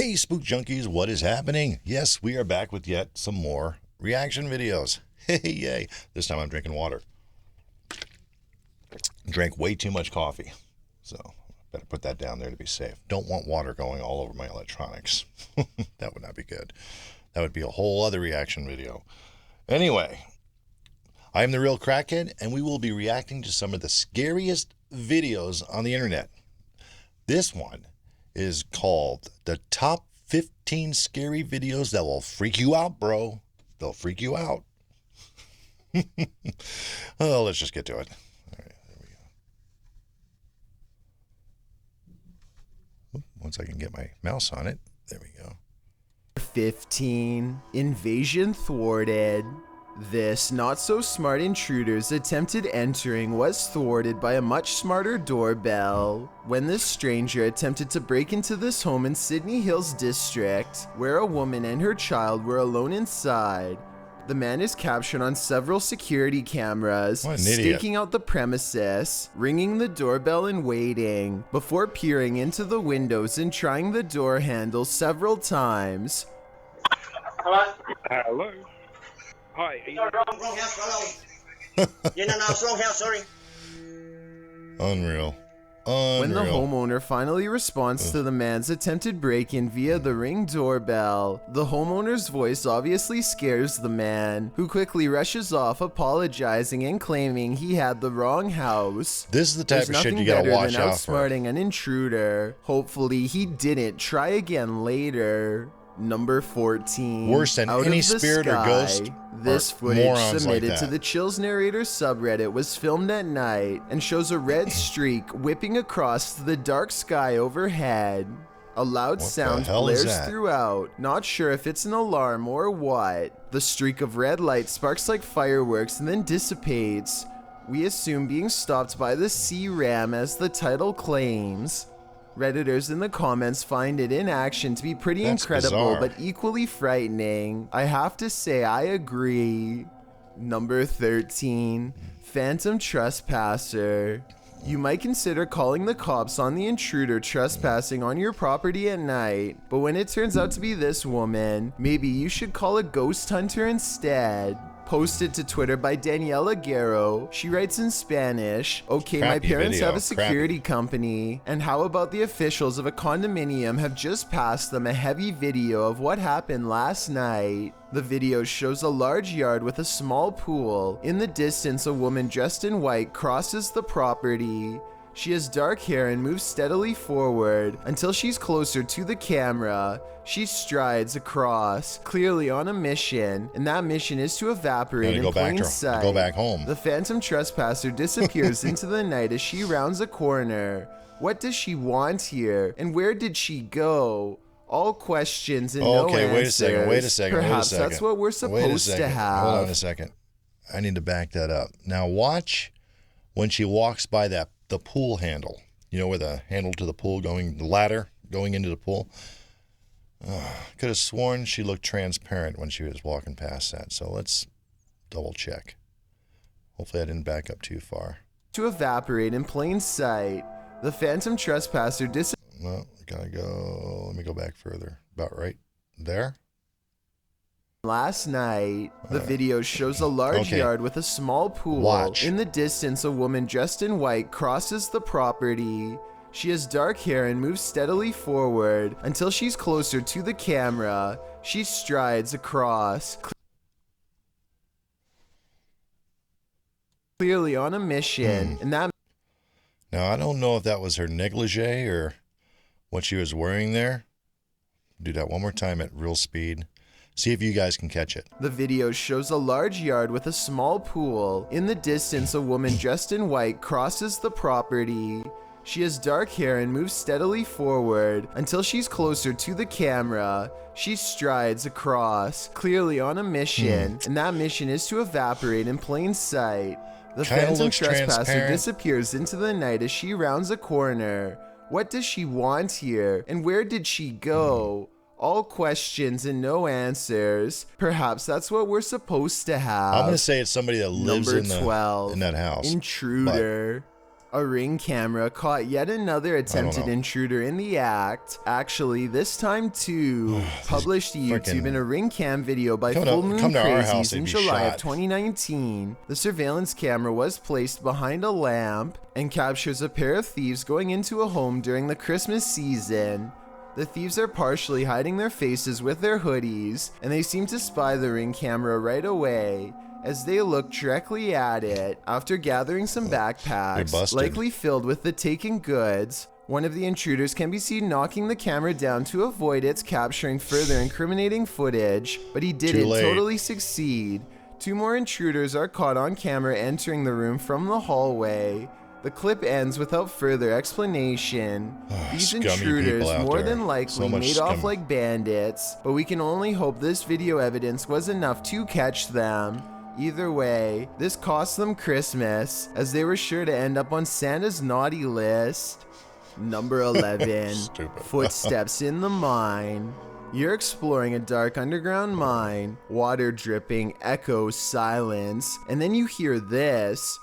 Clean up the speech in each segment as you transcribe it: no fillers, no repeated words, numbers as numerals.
Hey, Spook Junkies, what is happening? Yes, we are back with yet some more reaction videos. Hey, yay. This time I'm drinking water. Drank way too much coffee, so better put that down there to be safe. Don't want water going all over my electronics. That would not be good. That would be a whole other reaction video. Anyway, I am the Real Crackhead, and we will be reacting to some of the scariest videos on the internet. This one is called the top 15 scary videos that will freak you out, bro. They'll freak you out. Oh, let's just get to it. All right, there we go. Oop, once I can get my mouse on it. There we go. 15. Invasion thwarted. This not-so-smart intruder's attempted entering was thwarted by a much smarter doorbell. When this stranger attempted to break into this home in Sydney Hills District, where a woman and her child were alone inside, the man is captured on several security cameras, staking out the premises, ringing the doorbell and waiting, before peering into the windows and trying the door handle several times. Hello? Hello. Hi. You're wrong house, hello. Yeah, no, it's wrong house, sorry. Unreal. When the homeowner finally responds to the man's attempted break-in via the Ring doorbell, the homeowner's voice obviously scares the man, who quickly rushes off apologizing and claiming he had the wrong house. This is the type of shit you gotta watch out for. Outsmarting an intruder. Hopefully he didn't try again later. Number 14. Worse than any spirit or ghost. This footage submitted to the Chills Narrator subreddit was filmed at night and shows a red streak whipping across the dark sky overhead. A loud sound blares throughout, not sure if it's an alarm or what. The streak of red light sparks like fireworks and then dissipates. We assume being stopped by the C-Ram, as the title claims. Redditors in the comments find it in action to be pretty incredible, but equally frightening. I have to say I agree. Number 13. Phantom Trespasser. You might consider calling the cops on the intruder trespassing on your property at night, but when it turns out to be this woman, maybe you should call a ghost hunter instead. Posted to Twitter by Daniela Guerrero, she writes in Spanish, "Okay, my parents have a security company, and how about the officials of a condominium have just passed them a heavy video of what happened last night. The video shows a large yard with a small pool. In the distance, a woman dressed in white crosses the property. She has dark hair and moves steadily forward until she's closer to the camera. She strides across, clearly on a mission, and that mission is to evaporate in plain sight. Go back home. The Phantom Trespasser disappears into the night as she rounds a corner. What does she want here, and where did she go? All questions and no answers. Okay, wait a second. Perhaps that's what we're supposed to have. Hold on a second. I need to back that up. Now watch when she walks by the pool handle. You know, where the handle to the pool the ladder going into the pool. Could have sworn she looked transparent when she was walking past that. So let's double check. Hopefully I didn't back up too far. To evaporate in plain sight, the Phantom Trespasser Well, gotta go. Let me go back further. About right there. Last night, the video shows a large yard with a small pool. In the distance, a woman dressed in white crosses the property. She has dark hair and moves steadily forward until she's closer to the camera. She strides across, clearly on a mission, and that... Now, I don't know if that was her negligee or what she was wearing there. Do that one more time at real speed. See if you guys can catch it. The video shows a large yard with a small pool. In the distance, a woman dressed in white crosses the property. She has dark hair and moves steadily forward until she's closer to the camera. She strides across, clearly on a mission, and that mission is to evaporate in plain sight. The Phantom Trespasser disappears into the night as she rounds a corner. What does she want here, and where did she go? All questions and no answers. Perhaps that's what we're supposed to have. I'm going to say it's somebody that lives in that house. Intruder. A Ring camera caught yet another attempted intruder in the act. Actually, this time too. Published to YouTube in a Ring cam video by Full Moon Crazies in July of 2019. The surveillance camera was placed behind a lamp and captures a pair of thieves going into a home during the Christmas season. The thieves are partially hiding their faces with their hoodies, and they seem to spy the Ring camera right away as they look directly at it. After gathering some backpacks, likely filled with the taken goods, one of the intruders can be seen knocking the camera down to avoid its capturing further incriminating footage, but he didn't totally succeed. 2 more intruders are caught on camera entering the room from the hallway. The clip ends without further explanation. These intruders more than likely made off like bandits, but we can only hope this video evidence was enough to catch them. Either way, this cost them Christmas, as they were sure to end up on Santa's naughty list. Number 11. Footsteps in the mine. You're exploring a dark underground mine. Water dripping, echoes, silence, and then you hear this.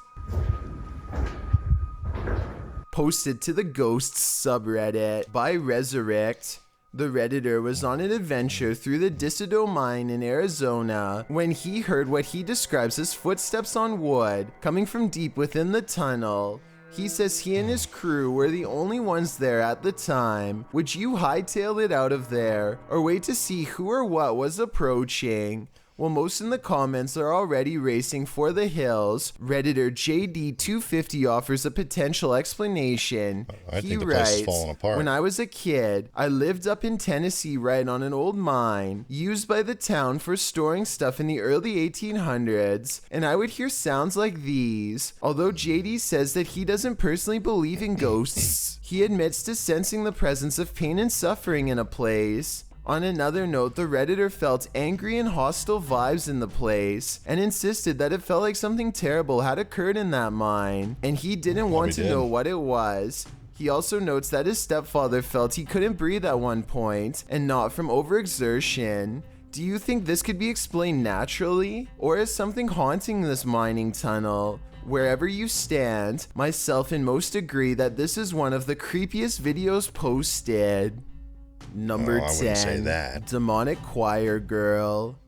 Posted to the Ghosts subreddit by Resurrect. The Redditor was on an adventure through the Disido mine in Arizona when he heard what he describes as footsteps on wood coming from deep within the tunnel. He says he and his crew were the only ones there at the time. Would you hightail it out of there or wait to see who or what was approaching? Well, most in the comments are already racing for the hills. Redditor JD250 offers a potential explanation. He writes, when I was a kid, I lived up in Tennessee right on an old mine used by the town for storing stuff in the early 1800s, and I would hear sounds like these. Although JD says that he doesn't personally believe in ghosts, he admits to sensing the presence of pain and suffering in a place. On another note, the Redditor felt angry and hostile vibes in the place and insisted that it felt like something terrible had occurred in that mine, and he didn't want to know what it was. He also notes that his stepfather felt he couldn't breathe at one point, and not from overexertion. Do you think this could be explained naturally, or is something haunting this mining tunnel? Wherever you stand, myself and most agree that this is one of the creepiest videos posted. Number 10, Demonic Choir Girl.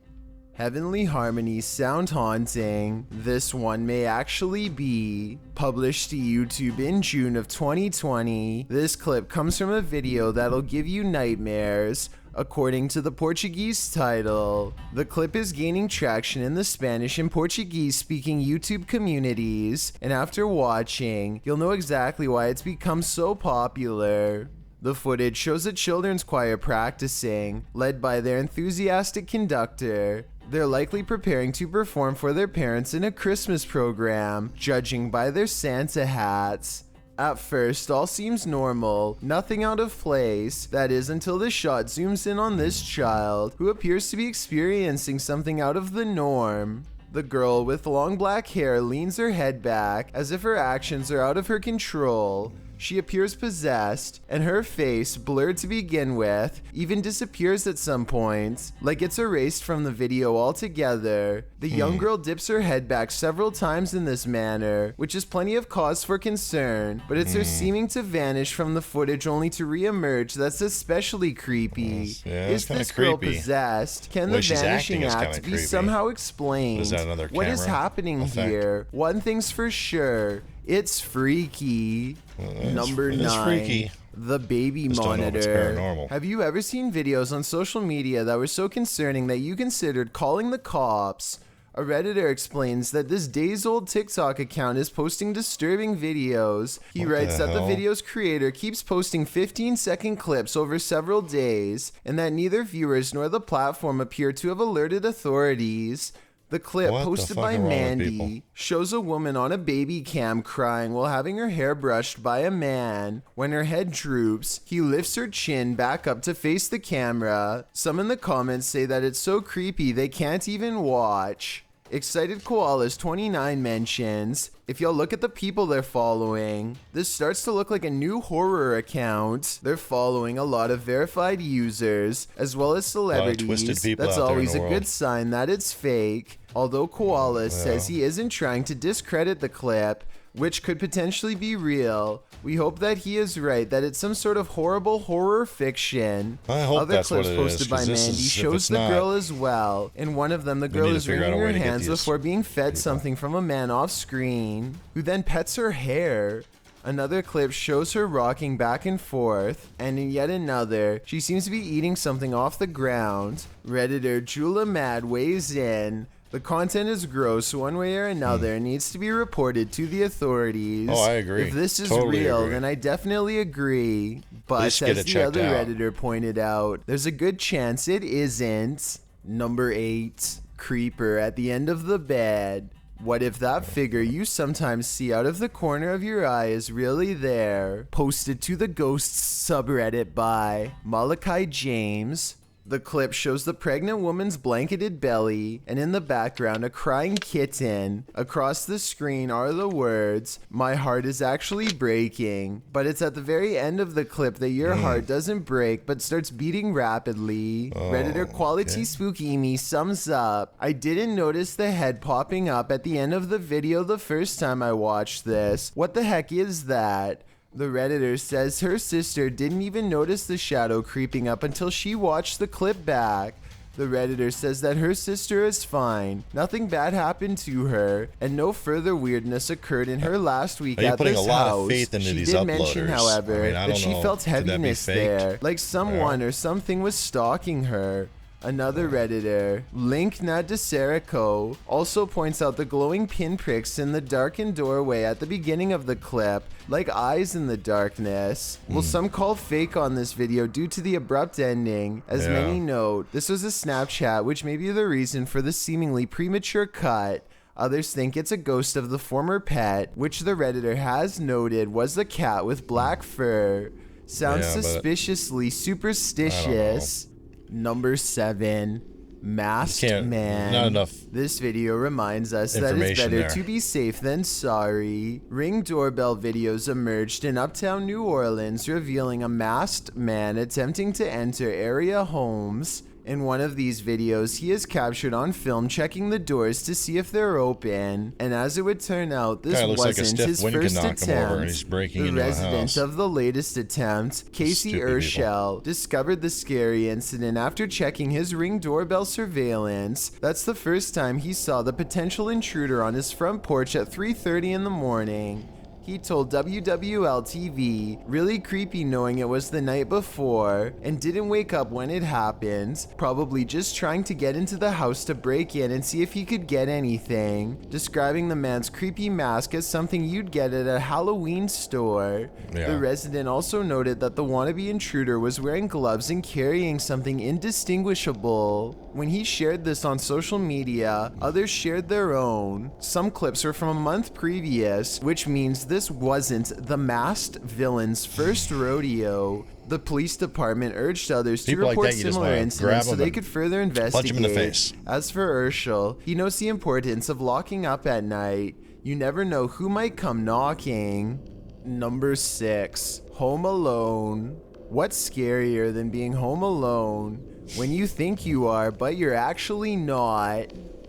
Heavenly Harmonies sound haunting. This one may actually be. Published to YouTube in June of 2020. This clip comes from a video that'll give you nightmares, according to the Portuguese title. The clip is gaining traction in the Spanish and Portuguese speaking YouTube communities, and after watching, you'll know exactly why it's become so popular. The footage shows a children's choir practicing, led by their enthusiastic conductor. They're likely preparing to perform for their parents in a Christmas program, judging by their Santa hats. At first, all seems normal, nothing out of place, that is until the shot zooms in on this child, who appears to be experiencing something out of the norm. The girl with long black hair leans her head back as if her actions are out of her control. She appears possessed, and her face, blurred to begin with, even disappears at some point, like it's erased from the video altogether. The young girl dips her head back several times in this manner, which is plenty of cause for concern, but it's her seeming to vanish from the footage only to re-emerge that's especially creepy. Is this girl possessed? Can the vanishing act be somehow explained? What is happening here? One thing's for sure. It's freaky. Number 9. The Baby Monitor. Have you ever seen videos on social media that were so concerning that you considered calling the cops? A Redditor explains that this days-old TikTok account is posting disturbing videos. He writes that the video's creator keeps posting 15-second clips over several days, and that neither viewers nor the platform appear to have alerted authorities. The clip, posted by Mandy, shows a woman on a baby cam crying while having her hair brushed by a man. When her head droops, he lifts her chin back up to face the camera. Some in the comments say that it's so creepy they can't even watch. Excited Koalas 29 mentions, if y'all look at the people they're following, this starts to look like a new horror account. They're following a lot of verified users, as well as celebrities. That's always a good sign that it's fake. Although Koalas says he isn't trying to discredit the clip, which could potentially be real. We hope that he is right, that it's some sort of horrible horror fiction. I hope Other that's clips what it posted is, by 'cause this Mandy is- if shows it's the not, girl as well. In one of them, the girl need to is figure out wringing a way her to get hands these before being fed people. something from a man off screen, who then pets her hair. Another clip shows her rocking back and forth, and in yet another, she seems to be eating something off the ground. Redditor Jula Mad weighs in. The content is gross one way or another and needs to be reported to the authorities. Oh, I agree. If this is Totally real, agree. then I definitely agree. But Let's as get it the checked other out. Redditor pointed out, there's a good chance it isn't. Number 8, creeper at the end of the bed. What if that figure you sometimes see out of the corner of your eye is really there? Posted to the Ghosts subreddit by Malachi James. The clip shows the pregnant woman's blanketed belly, and in the background, a crying kitten. Across the screen are the words, "My heart is actually breaking." But it's at the very end of the clip that your heart doesn't break, but starts beating rapidly. Redditor Quality Spooky Me sums up, "I didn't notice the head popping up at the end of the video the first time I watched this. What the heck is that?" The Redditor says her sister didn't even notice the shadow creeping up until she watched the clip back. The Redditor says that her sister is fine, nothing bad happened to her, and no further weirdness occurred in her last week Are you at putting this a lot house. of faith into She these did mention, uploaders? however, I mean, I that don't she know. felt Could that be heaviness faked? there, like someone or something was stalking her. Another Redditor, Link Nadiserico, also points out the glowing pinpricks in the darkened doorway at the beginning of the clip, like eyes in the darkness. Well, some call fake on this video due to the abrupt ending. As many note, this was a Snapchat, which may be the reason for the seemingly premature cut. Others think it's a ghost of the former pet, which the Redditor has noted was the cat with black fur. Sounds Yeah, but suspiciously superstitious. Number 7, Masked Man. Not enough This video reminds us that it's information better there. to be safe than sorry. Ring doorbell videos emerged in uptown New Orleans revealing a masked man attempting to enter area homes. In one of these videos, he is captured on film checking the doors to see if they're open, and as it would turn out, this Guy looks like a wasn't stiff his wind can first knock him over and he's attempt. breaking The into a resident house. of the latest attempt, Casey Stupid people. Urshel, discovered the scary incident after checking his Ring doorbell surveillance. That's the first time he saw the potential intruder on his front porch at 3:30 in the morning. He told WWL-TV, really creepy knowing it was the night before, and didn't wake up when it happened, probably just trying to get into the house to break in and see if he could get anything, describing the man's creepy mask as something you'd get at a Halloween store. Yeah. The resident also noted that the wannabe intruder was wearing gloves and carrying something indistinguishable. When he shared this on social media, others shared their own. Some clips were from a month previous, which means this wasn't the masked villain's first rodeo. The police department urged others to People like report that, you just similar wanna incidents grab so them they and could further investigate. punch 'em in the face. As for Urshel, he knows the importance of locking up at night. You never know who might come knocking. Number 6, Home Alone. What's scarier than being home alone when you think you are, but you're actually not?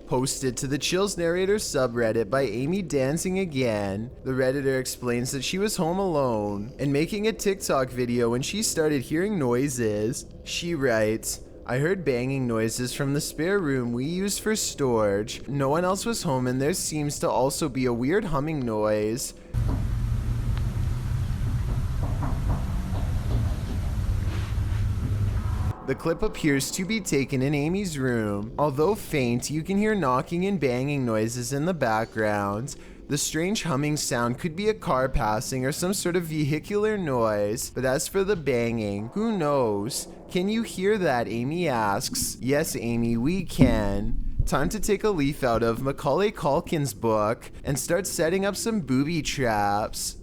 Posted to the Chills Narrator subreddit by Amy Dancing Again, the Redditor explains that she was home alone and making a TikTok video when she started hearing noises. She writes, "I heard banging noises from the spare room we use for storage. No one else was home and there seems to also be a weird humming noise. The clip appears to be taken in Amy's room. Although faint, you can hear knocking and banging noises in the background. The strange humming sound could be a car passing or some sort of vehicular noise, but as for the banging, who knows? Can you hear that?" Amy asks. "Yes, Amy, we can." Time to take a leaf out of Macaulay Culkin's book and start setting up some booby traps.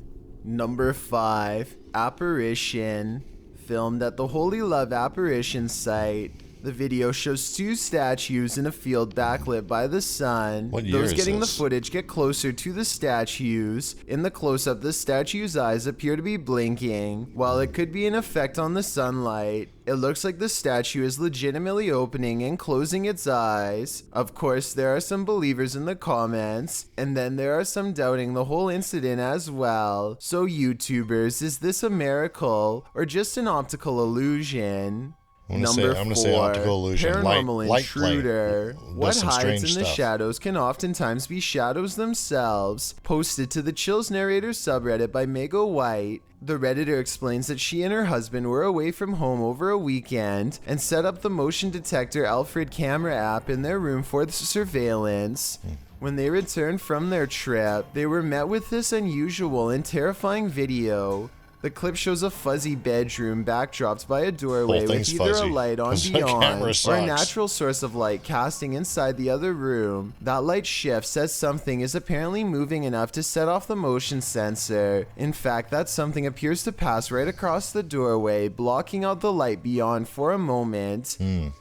Number 5, Apparition. Filmed at the Holy Love Apparition site. The video shows two statues in a field backlit by the sun. What year Those is getting this? the footage get closer to the statues. In the close-up, the statue's eyes appear to be blinking. While it could be an effect on the sunlight, it looks like the statue is legitimately opening and closing its eyes. Of course, there are some believers in the comments, and then there are some doubting the whole incident as well. So YouTubers, is this a miracle or just an optical illusion? Number 4, say optical illusion. paranormal Light, intruder. What some hides strange in the stuff. shadows can oftentimes be shadows themselves. Posted to the Chills Narrator subreddit by Mego White. The Redditor explains that she and her husband were away from home over a weekend and set up the motion detector Alfred camera app in their room for the surveillance. When they returned from their trip, they were met with this unusual and terrifying video. The clip shows a fuzzy bedroom backdropped by a doorway with either a light on beyond or a natural source of light casting inside the other room. That light shifts as something is apparently moving enough to set off the motion sensor. In fact, that something appears to pass right across the doorway, blocking out the light beyond for a moment.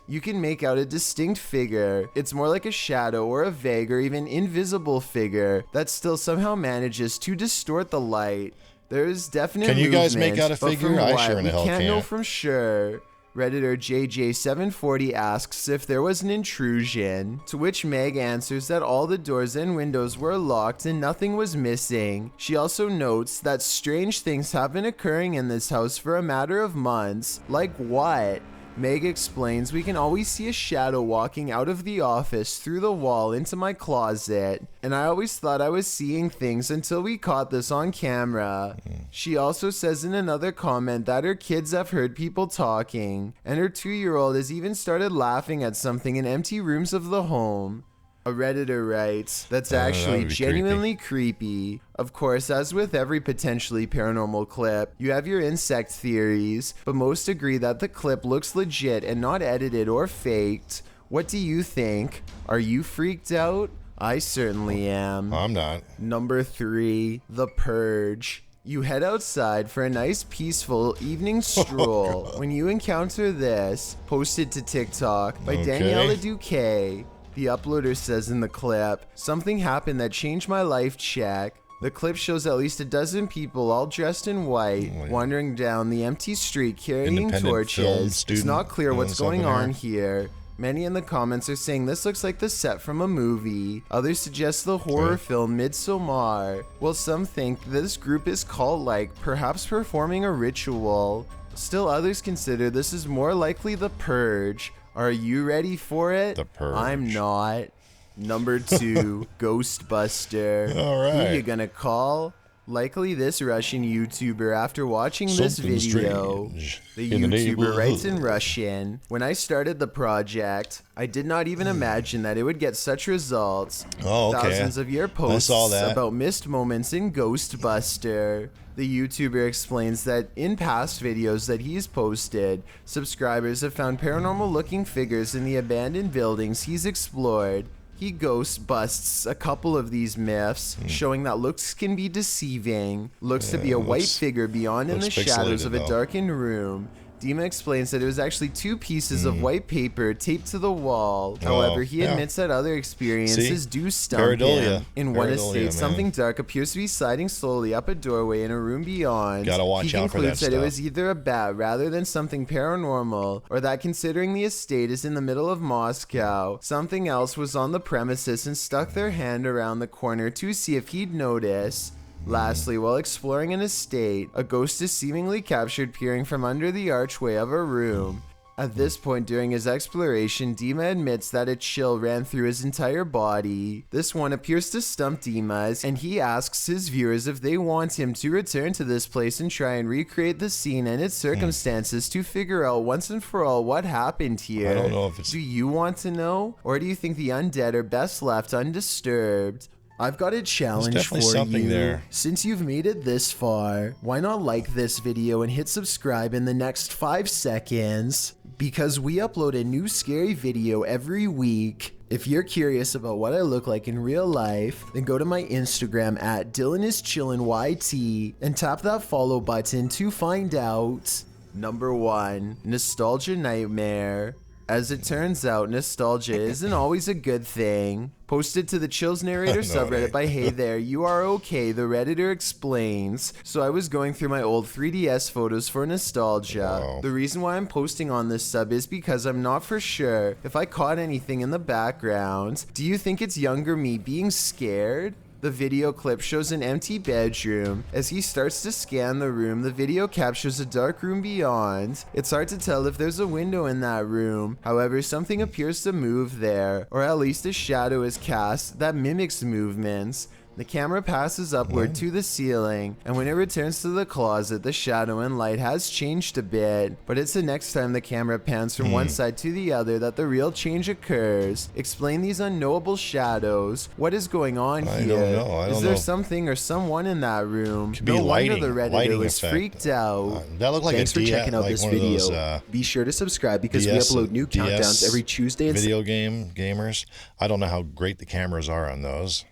You can make out a distinct figure. It's more like a shadow or a vague or even invisible figure that still somehow manages to distort the light. There is definite Can you guys movement, make out a but figure? from I what, sure in the hell we can't know can't. from sure. Redditor JJ740 asks if there was an intrusion, to which Meg answers that all the doors and windows were locked and nothing was missing. She also notes that strange things have been occurring in this house for a matter of months. Like what? Meg explains we can always see a shadow walking out of the office through the wall into my closet, and I always thought I was seeing things until we caught this on camera. She also says in another comment that her kids have heard people talking, and her 2-year-old has even started laughing at something in empty rooms of the home. A Redditor writes, that's actually would be genuinely creepy. Of course, as with every potentially paranormal clip, you have your insect theories, but most agree that the clip looks legit and not edited or faked. What do you think? Are you freaked out? I certainly am. I'm not. Number 3, The Purge. You head outside for a nice peaceful evening stroll when you encounter this, posted to TikTok by Daniela Duque. The uploader says in the clip, something happened that changed my life check. The clip shows at least a dozen people all dressed in white, wandering down the empty street carrying torches. It's not clear what's going on here. Many in the comments are saying this looks like the set from a movie. Others suggest the horror film Midsommar. While some think this group is cult-like, perhaps performing a ritual. Still others consider this is more likely the Purge. Are you ready for it? The Purge. I'm not. Number 2, Ghostbuster. All right. Who you gonna call? Likely this Russian YouTuber after watching this Something video. strange The in the YouTuber writes in neighborhood. Russian, when I started the project, I did not even imagine that it would get such results. Oh, okay. Thousands of your posts saw that. about missed moments in Ghostbuster. The YouTuber explains that in past videos that he's posted, subscribers have found paranormal looking figures in the abandoned buildings he's explored. He ghost busts a couple of these myths, showing that looks can be deceiving. Looks to be a white figure beyond in the shadows of a darkened room. Dima explains that it was actually 2 pieces of white paper taped to the wall. However, he admits that other experiences do stump him. In one estate, something dark appears to be sliding slowly up a doorway in a room beyond. Gotta watch out for that He concludes that it stuff. was either a bat rather than something paranormal, or that considering the estate is in the middle of Moscow, something else was on the premises and stuck their hand around the corner to see if he'd notice. Lastly, while exploring an estate, a ghost is seemingly captured peering from under the archway of a room. At this point during his exploration, Dima admits that a chill ran through his entire body. This one appears to stump Dima, and he asks his viewers if they want him to return to this place and try and recreate the scene and its circumstances to figure out once and for all what happened here. I don't know if it's... Do you want to know? Or do you think the undead are best left undisturbed? I've got a challenge for you. There. Since you've made it this far, why not like this video and hit subscribe in the next 5 seconds? Because we upload a new scary video every week. If you're curious about what I look like in real life, then go to my Instagram at DylanIsChillinYT and tap that follow button to find out. Number 1, Nostalgia Nightmare. As it turns out, nostalgia isn't always a good thing. Posted to the Chills Narrator subreddit by Hey There, You Are Okay, the Redditor explains. So I was going through my old 3DS photos for nostalgia. Wow. The reason why I'm posting on this sub is because I'm not for sure if I caught anything in the background. Do you think it's younger me being scared? The video clip shows an empty bedroom. As he starts to scan the room, the video captures a dark room beyond. It's hard to tell if there's a window in that room. However, something appears to move there, or at least a shadow is cast that mimics movements. The camera passes upward to the ceiling, and when it returns to the closet, the shadow and light has changed a bit, but it's the next time the camera pans from one side to the other that the real change occurs. Explain these unknowable shadows. What is going on here? I don't know. Is there something or someone in that room? Could be No wonder lighting, the Redditor was freaked out. That looked like Thanks for checking out like this one of video. those, Be sure to subscribe because we DS upload new countdowns every Tuesday and video gamers. I don't know how great the cameras are on those.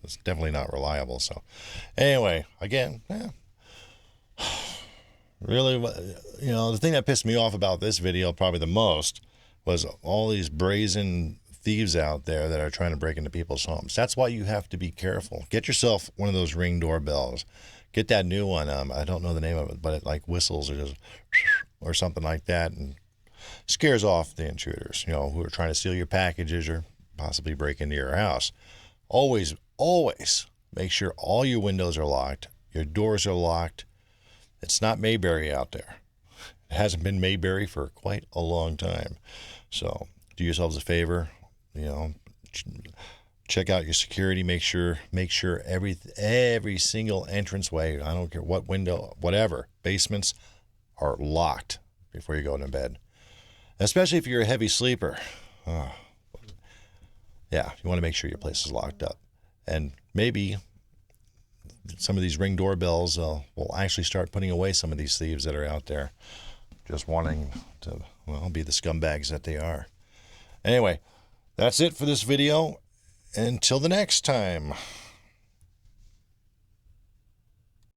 It's definitely not reliable. So anyway, again, really, the thing that pissed me off about this video probably the most was all these brazen thieves out there that are trying to break into people's homes. That's why you have to be careful. Get yourself one of those Ring doorbells. Get that new one. I don't know the name of it, but it like whistles or just or something like that and scares off the intruders, who are trying to steal your packages or possibly break into your house. Always make sure all your windows are locked, your doors are locked. It's not Mayberry out there. It hasn't been Mayberry for quite a long time. So do yourselves a favor, check out your security. Make sure every single entranceway, I don't care what window, whatever, basements are locked before you go to bed. Especially if you're a heavy sleeper. Yeah, you want to make sure your place is locked up. And maybe some of these Ring doorbells will actually start putting away some of these thieves that are out there just wanting to, be the scumbags that they are. Anyway, that's it for this video. Until the next time.